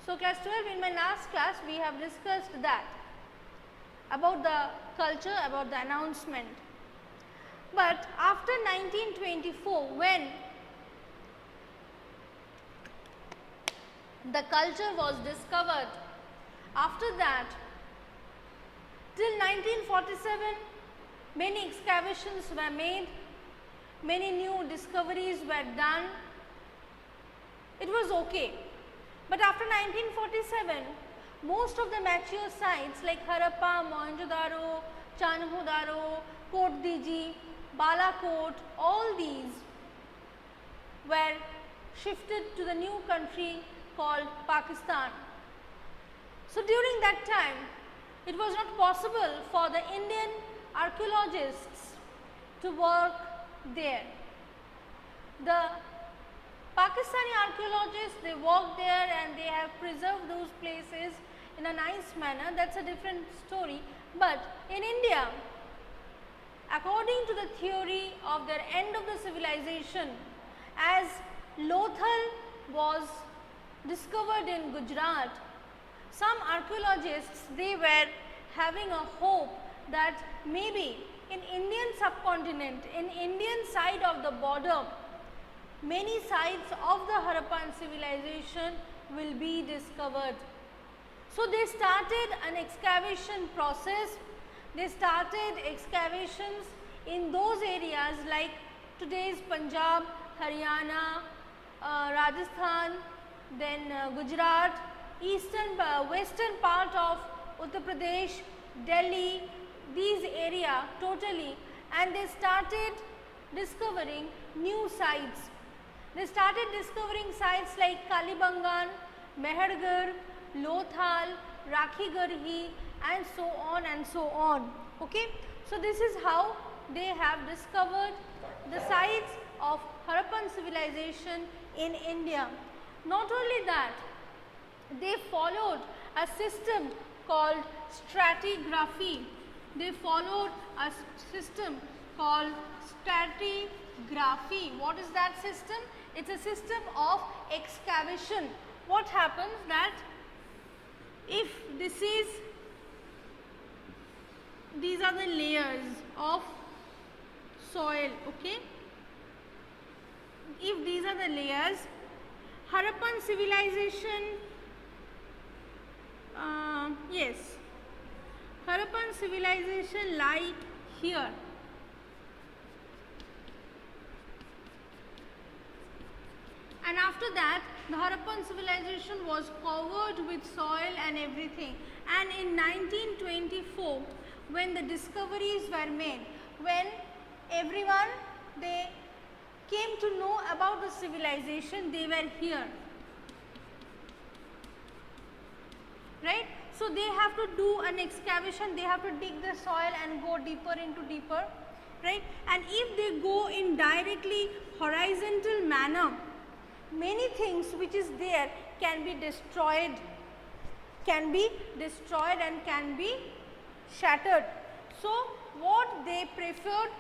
So, class 12, in my last class we have discussed that about the culture, about the announcement. But after 1924, when the culture was discovered, after that till 1947 many excavations were made, many new discoveries were done. It was okay. But after 1947, most of the mature sites like Harappa, Mohenjo-daro, Chanhu-daro, Kot Diji, Balakot, all these were shifted to the new country called Pakistan. So, during that time, it was not possible for the Indian archaeologists to work there. The Pakistani archaeologists, they work there and they have preserved those places in a nice manner. That's a different story. But in India, according to the theory of the end of the civilization, as Lothal was discovered in Gujarat, some archaeologists, they were having a hope that maybe in Indian subcontinent, in Indian side of the border, many sites of the Harappan civilization will be discovered. So, they started an excavation process. They started excavations in those areas like today's Punjab, Haryana, Rajasthan, then Gujarat, western part of Uttar Pradesh, Delhi, these area totally, and they started discovering new sites. They started discovering sites like Kalibangan, Mehergarh, Lothal, Rakhigarhi, and so on and so on. Okay? So, this is how they have discovered the sites of Harappan civilization in India. Not only that, they followed a system called stratigraphy. They followed a system called stratigraphy. What is that system? It's a system of excavation. What happens that if these are the layers of soil, okay? If these are the layers, Harappan civilization, yes, Harappan civilization lie here. And after that, the Harappan civilization was covered with soil and everything. And in 1924, when the discoveries were made, when everyone, they came to know about the civilization, they were here. Right? So, they have to do an excavation, they have to dig the soil and go deeper into deeper. Right? And if they go in directly horizontal manner, many things which is there can be destroyed and can be shattered. So, what they preferred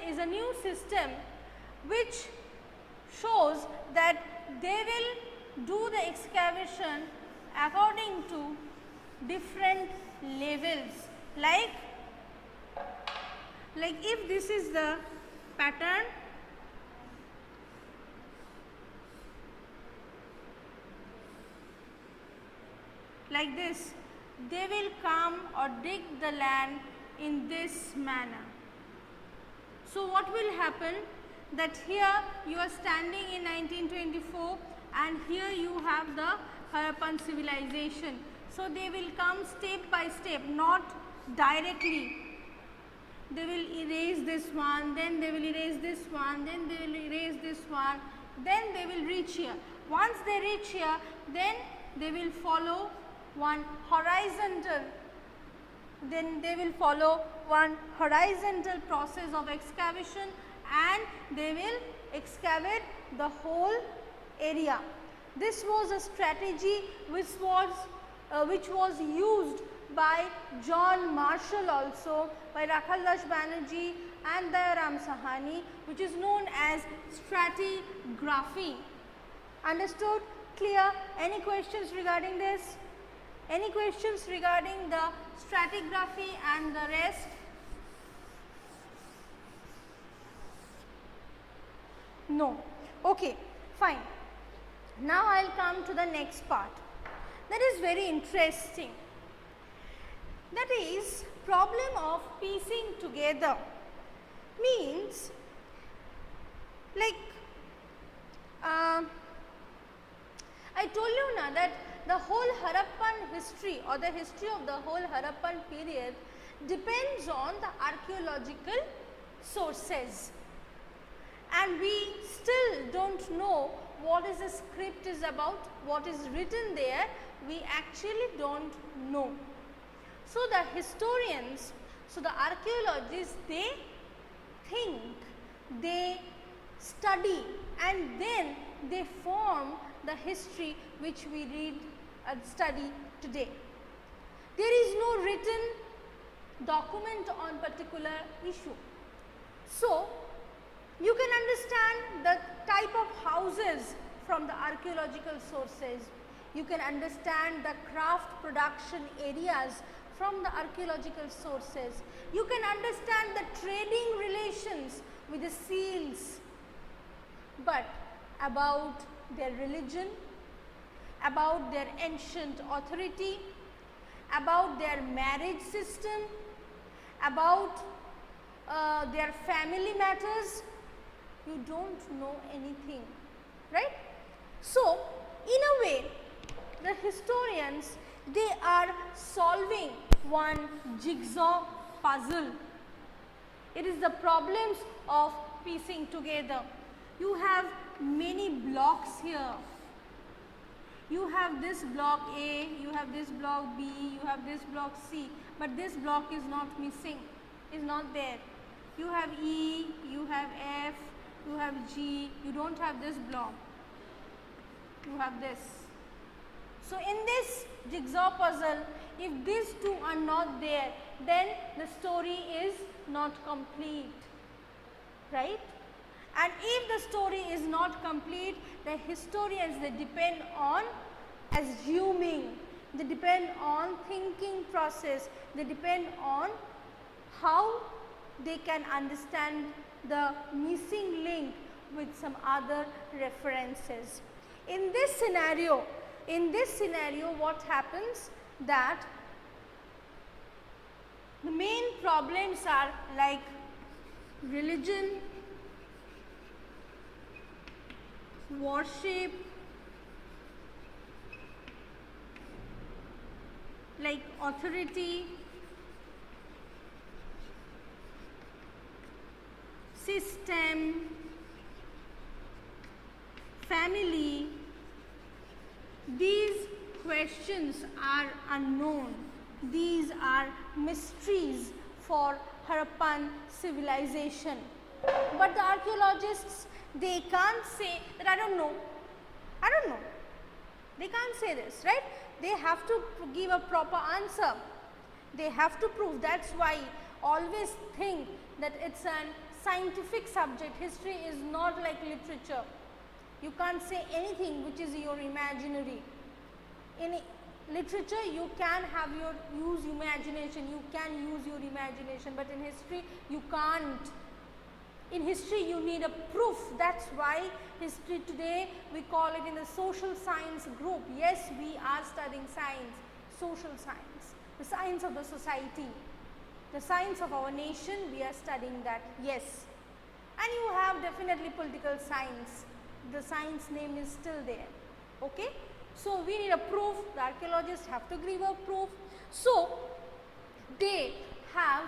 is a new system which shows that they will do the excavation according to different levels, like if this is the pattern, like this, they will come or dig the land in this manner. So, what will happen that here you are standing in 1924 and here you have the Harappan civilization. So, they will come step by step, not directly. They will erase this one, then they will erase this one, then they will erase this one, then they will reach here. Once they reach here, then they will follow one horizontal, process of excavation, and they will excavate the whole area. This was a strategy which was used by John Marshall, also by Rakhaldas Banerjee and Dayaram Sahani, which is known as stratigraphy. Understood? clear? Any questions regarding this? Any questions regarding the stratigraphy and the rest? No. Okay, fine. Now I will come to the next part. That is very interesting. That is problem of piecing together. Means like I told you now that the whole Harappan history or the history of the whole Harappan period depends on the archaeological sources, and we still don't know what is the script is about, what is written there, we actually don't know. So the historians, so the archaeologists, they think, they study, and then they form the history which we read and study today. There is no written document on particular issue. So you can understand the type of houses from the archaeological sources. You can understand the craft production areas from the archaeological sources. You can understand the trading relations with the seals. But about their religion, about their ancient authority, about their marriage system, about their family matters, you don't know anything, right? So, in a way, the historians, they are solving one jigsaw puzzle. It is the problems of piecing together. You have many blocks here. You have this block A, you have this block B, you have this block C, but this block is not missing, is not there. You have E, you have F, you have G, you don't have this block, you have this. So in this jigsaw puzzle, if these two are not there, then the story is not complete, right? And if the story is not complete, the historians, they depend on assuming, they depend on thinking process, they depend on how they can understand the missing link with some other references. In this scenario, what happens that the main problems are like religion, worship, like authority, system, family. These questions are unknown. These are mysteries for Harappan civilization. But the archaeologists, they can't say that I don't know. They can't say this, right? They have to give a proper answer. They have to prove. That's why always think that it's a scientific subject. History is not like literature. You can't say anything which is your imaginary. In literature, you can have use imagination. You can use your imagination, but in history, you can't. In history, you need a proof. That's why history today, we call it in the social science group. Yes, we are studying science, social science, the science of the society, the science of our nation, we are studying that, yes. And you have definitely political science. The science name is still there, okay. So, we need a proof. The archaeologists have to give a proof. So, they have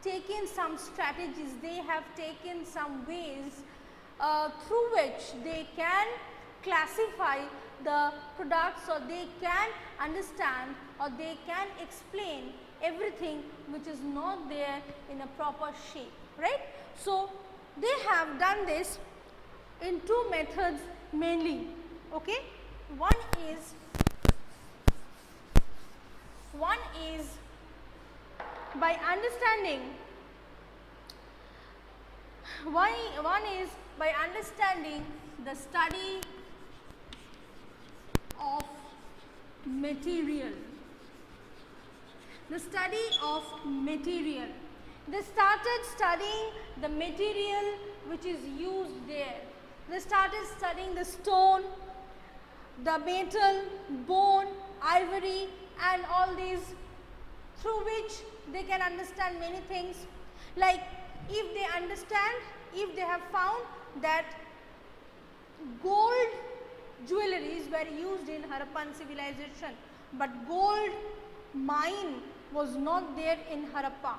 taken some strategies, they have taken some ways through which they can classify the products, or they can understand, or they can explain everything which is not there in a proper shape, right. So, they have done this in two methods mainly, okay. One is by understanding, one is by understanding the study material. The study of material. They started studying the material which is used there. They started studying the stone, the metal, bone, ivory and all these, through which they can understand many things. Like if they understand, if they have found that gold jewelries were used in Harappan civilization, but gold mine was not there in Harappa.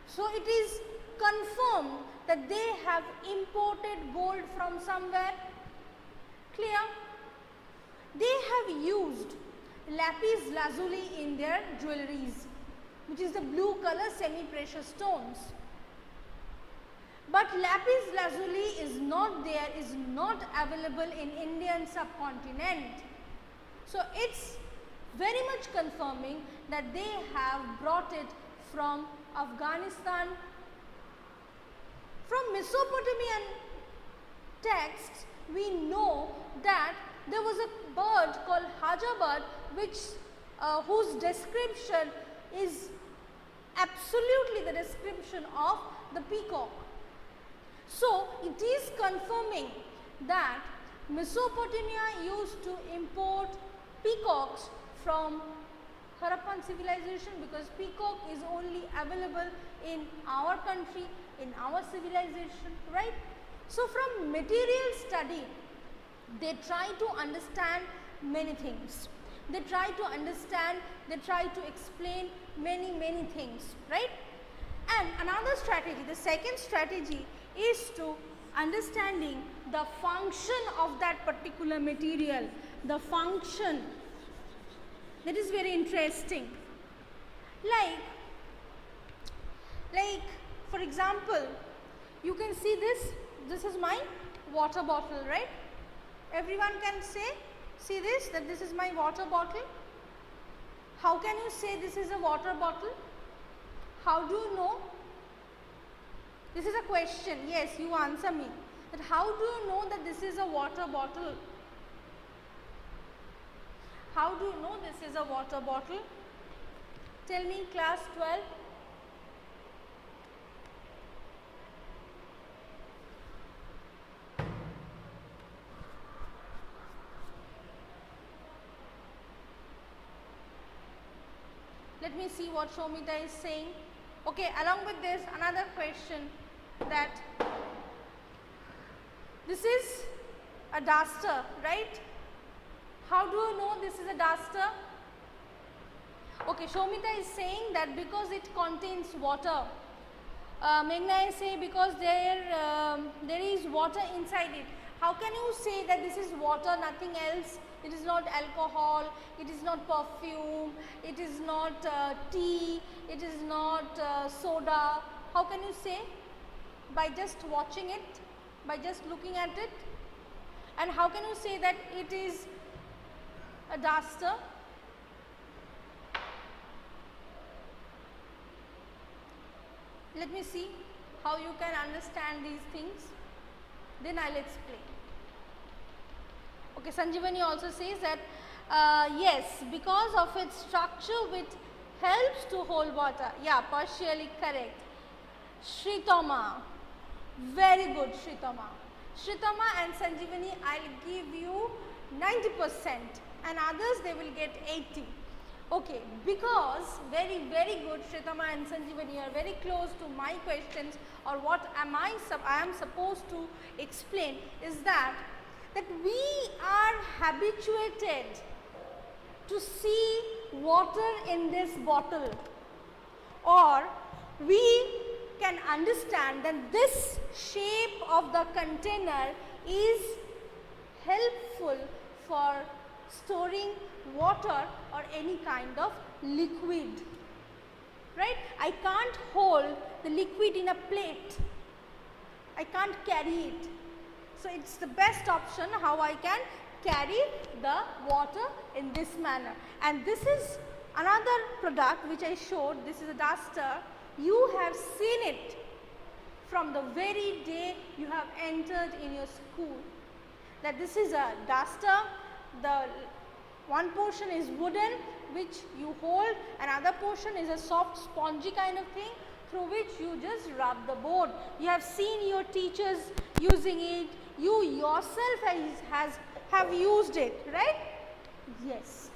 So it is confirmed that they have imported gold from somewhere. Clear? They have used lapis lazuli in their jewelries, which is the blue color semi-precious stones. But lapis lazuli is not there, is not available in Indian subcontinent. So it's very much confirming that they have brought it from Afghanistan. From Mesopotamian texts, we know that there was a bird called Haja bird, which whose description is absolutely the description of the peacock. So it is confirming that Mesopotamia used to import peacocks from Harappan civilization, because peacock is only available in our country, in our civilization, right? So from material study, they try to understand many things. They try to understand, they try to explain many things, right? And another strategy, the second strategy is to understanding the function of that particular material, the function. That is very interesting. Like for example, you can see this is my water bottle, right? Everyone can say, see this, that this is my water bottle. How can you say this is a water bottle? How do you know? This is a question. Yes, you answer me. That how do you know that this is a water bottle? How do you know this is a water bottle? Tell me, class 12. Let me see what Shomita is saying. Okay, along with this, another question, that this is a duster, right? How do you know this is a duster? Okay, Shomita is saying that because it contains water. Meghna is saying because there is water inside it. How can you say that this is water, nothing else? It is not alcohol, it is not perfume, it is not tea, it is not soda. How can you say? By just watching it, by just looking at it. And how can you say that it is a duster? Let me see how you can understand these things, then I will explain. Okay, Sanjeevani also says that yes, because of its structure which helps to hold water. Yeah, partially correct. Shritama, very good Shritama. Shritama and Sanjeevani, I will give you 90% and others they will get 80. Okay, because very good Shritama and Sanjeevani are very close to my questions, or what I am supposed to explain is that we are habituated to see water in this bottle, or we can understand that this shape of the container is helpful for storing water or any kind of liquid, right? I can't hold the liquid in a plate, I can't carry it. So it's the best option how I can carry the water in this manner. And this is another product which I showed. This is a duster. You have seen it from the very day you have entered in your school, that this is a duster. The One portion is wooden, which you hold, another portion is a soft spongy kind of thing through which you just rub the board. You have seen your teachers using it, you yourself have used it, right? Yes.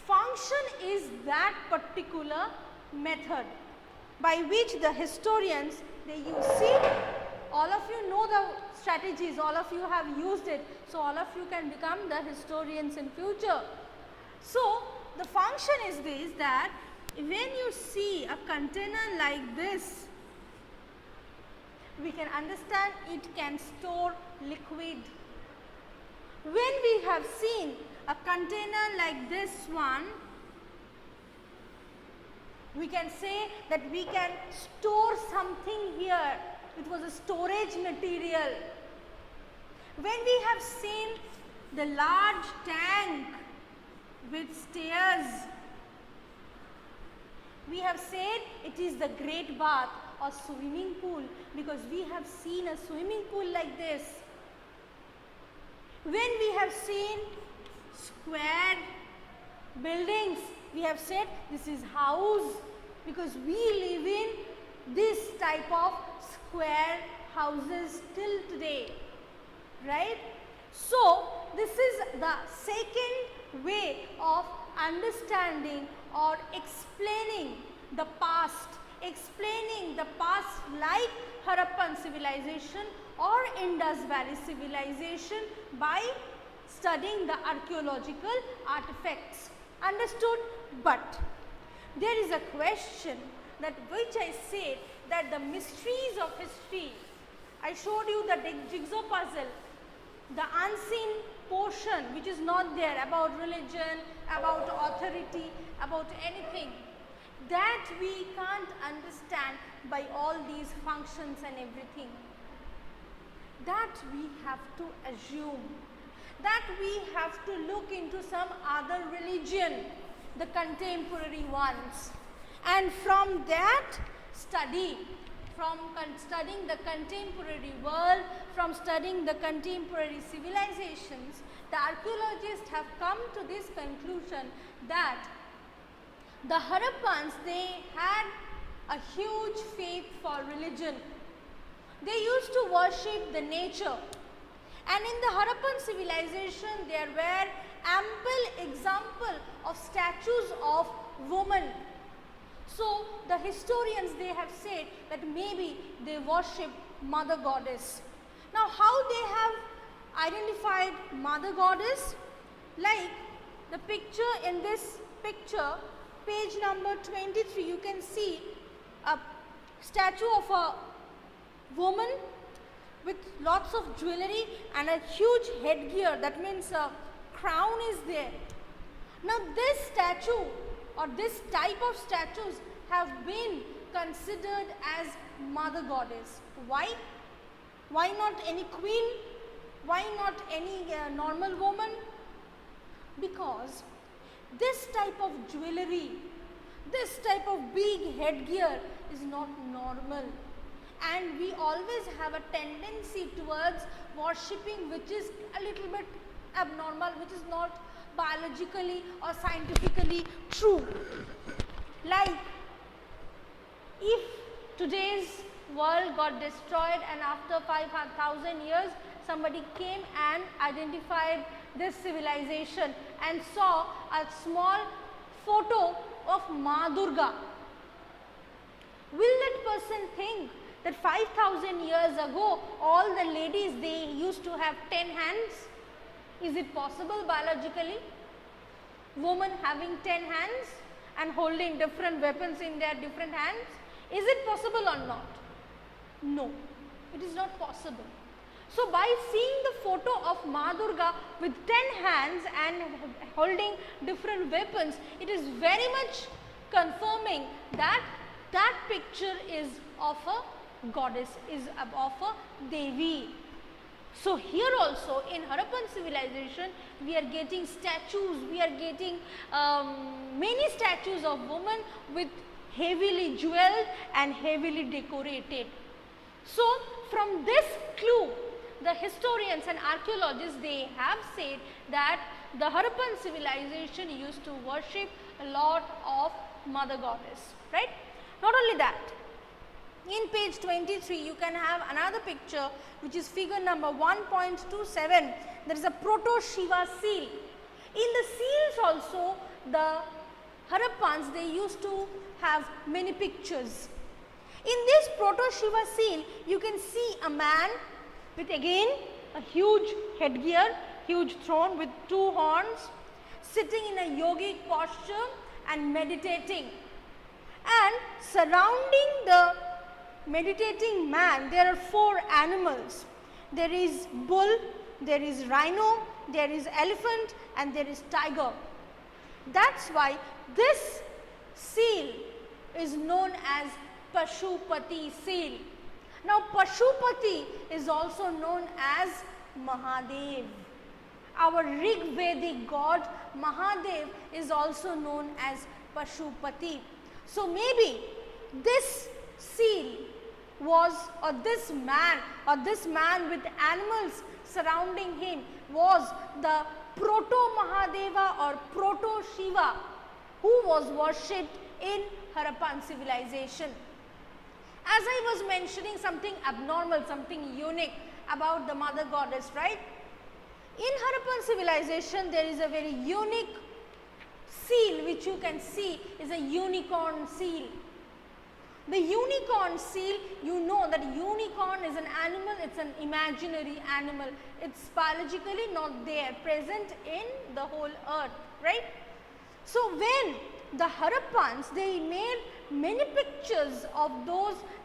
Function is that particular method by which the historians they use. See, all of you know the strategies, all of you have used it, so all of you can become the historians in future. So, the function is this, that when you see a container like this, we can understand it can store liquid. When we have seen a container like this one, we can say that we can store something here. It was a storage material. When we have seen the large tank with stairs, we have said it is the great bath or swimming pool, because we have seen a swimming pool like this. When we have seen square buildings, we have said this is house, because we live in this type of square houses till today, right? So, this is the second way of understanding or explaining the past like Harappan civilization or Indus Valley civilization by studying the archaeological artifacts. Understood? But there is a question that which I said that the mysteries of history, I showed you the jigsaw puzzle, the unseen portion which is not there about religion, about authority, about anything, that we can't understand by all these functions and everything. That we have to assume, that we have to look into some other religion, the contemporary ones, and from that study, from studying the contemporary world, from studying the contemporary civilizations, the archaeologists have come to this conclusion that the Harappans, they had a huge faith for religion. They used to worship the nature, and in the Harappan civilization there were ample example of statues of women. So, the historians, they have said that maybe they worship Mother Goddess. Now, how they have identified Mother Goddess? Like the picture in this picture, page number 23, you can see a statue of a woman with lots of jewelry and a huge headgear, that means a crown is there. Now, this statue or this type of statues have been considered as Mother Goddess. Why? Why not any queen? Why not any normal woman? Because this type of jewelry, this type of big headgear is not normal, and we always have a tendency towards worshipping which is a little bit abnormal, which is not biologically or scientifically true. Like if today's world got destroyed and after 5,000 years somebody came and identified this civilization and saw a small photo of Ma Durga, will that person think that 5,000 years ago all the ladies, they used to have 10 hands? Is it possible biologically? Women having 10 hands and holding different weapons in their different hands? Is it possible or not? No, it is not possible. So, by seeing the photo of Ma Durga with 10 hands and holding different weapons, it is very much confirming that that picture is of a goddess, is of a Devi. So, here also in Harappan civilization, we are getting statues, we are getting many statues of women with heavily jeweled and heavily decorated. So, from this clue, the historians and archaeologists, they have said that the Harappan civilization used to worship a lot of Mother Goddess, right. Not only that, in page 23 you can have another picture which is figure number 1.27. There is a proto Shiva seal. In the seals also, the Harappans, they used to have many pictures. In this proto Shiva seal, you can see a man with again a huge headgear, huge throne with two horns, sitting in a yogic posture and meditating. And surrounding the meditating man, there are four animals. There is bull, there is rhino, there is elephant, and there is tiger. That's why this seal is known as Pashupati seal. Now, Pashupati is also known as Mahadev. Our Rig Vedic god Mahadev is also known as Pashupati. So, maybe this seal was, or this man with animals surrounding him was the proto Mahadeva or proto Shiva who was worshipped in Harappan civilization. As I was mentioning, something abnormal, something unique about the Mother Goddess, right? In Harappan civilization, there is a very unique seal which you can see is a unicorn seal. The unicorn seal, you know that unicorn is an animal, it's an imaginary animal. It's biologically not there, present in the whole earth, right? So, when the Harappans, they made many pictures of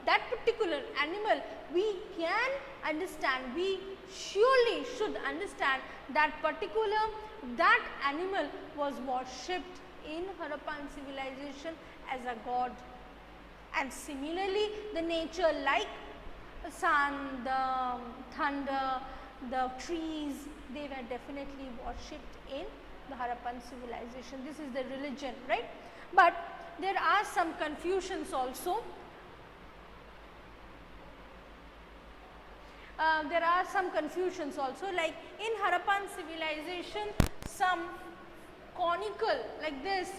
that particular animal, we can understand, we surely should understand that animal was worshipped in Harappan civilization as a god. And similarly, the nature like the sun, the thunder, the trees, they were definitely worshipped in the Harappan civilization. This is the religion, right? But there are some confusions also. Like in Harappan civilization, some conical like this,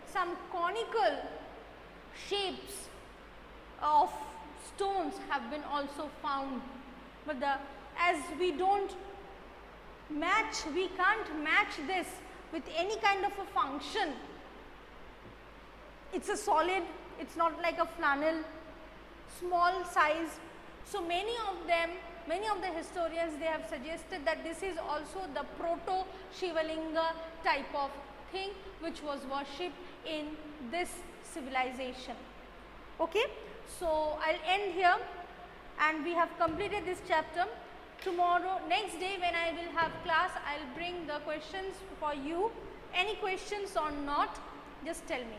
some conical shapes of stones have been also found, but as we can't match this with any kind of a function. It's a solid, it's not like a flannel, small size. So many of the historians, they have suggested that this is also the proto Shivalinga type of thing which was worshipped in this civilization. Okay, so I'll end here, and we have completed this chapter. Tomorrow, next day when I will have class, I'll bring the questions for you. Any questions or not, just tell me.